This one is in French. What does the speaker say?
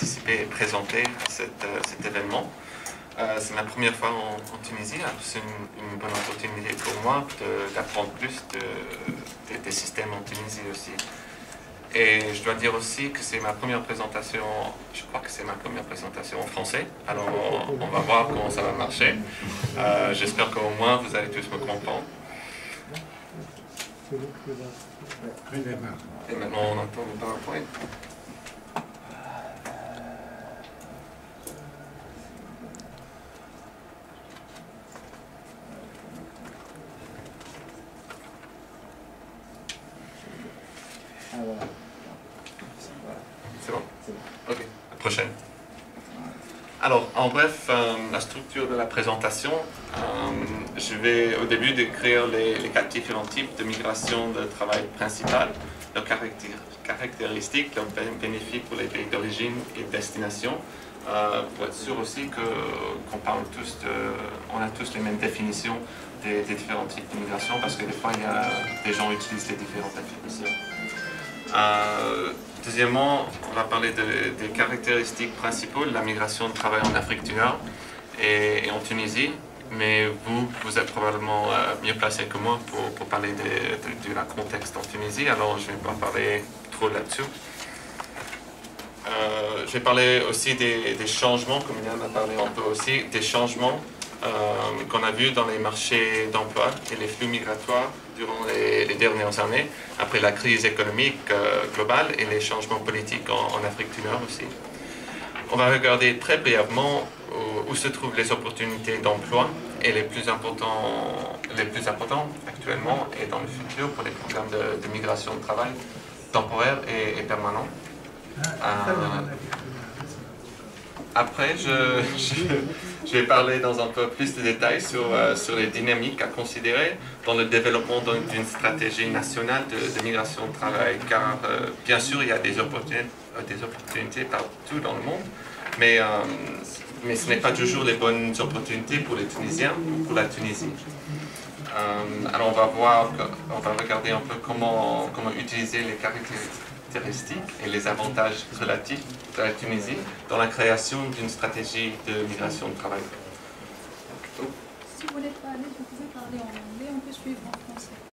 participer et présenter à cet événement. C'est ma première fois en Tunisie, c'est une bonne opportunité pour moi d'apprendre plus des systèmes en Tunisie aussi. Et je dois dire aussi que c'est ma première présentation, je crois que c'est ma première présentation en français, alors on va voir comment ça va marcher. J'espère qu'au moins vous allez tous me comprendre. Et maintenant on entend le PowerPoint. C'est bon? Ok, la prochaine. Alors, en bref, la structure de la présentation, je vais au début décrire les 4 différents types de migration de travail principales, leurs caractéristiques, leurs bénéfices pour les pays d'origine et de destination, pour être sûr aussi qu'on parle on a tous les mêmes définitions des différents types de migration, parce que des fois, des gens utilisent les différentes définitions. Deuxièmement, on va parler des caractéristiques principales de la migration de travail en Afrique du Nord et en Tunisie, mais vous êtes probablement mieux placé que moi pour parler du contexte en Tunisie, alors je ne vais pas parler trop là-dessus. Je vais parler aussi des changements, comme Yann a parlé un peu aussi, des changements qu'on a vus dans les marchés d'emploi et les flux migratoires durant les dernières années, après la crise économique globale et les changements politiques en Afrique du Nord aussi. On va regarder très brièvement où se trouvent les opportunités d'emploi et les plus importants actuellement et dans le futur pour les programmes de migration de travail temporaire et permanent. Après, je vais parler dans un peu plus de détails sur les dynamiques à considérer dans le développement d'une stratégie nationale de migration de travail, car bien sûr, il y a des opportunités partout dans le monde, mais ce n'est pas toujours les bonnes opportunités pour les Tunisiens ou pour la Tunisie. Alors on va regarder un peu comment utiliser les caractéristiques et les avantages relatifs de la Tunisie dans la création d'une stratégie de migration de travail. Si vous n'êtes pas à l'aise, vous pouvez parler en anglais, on peut suivre en français.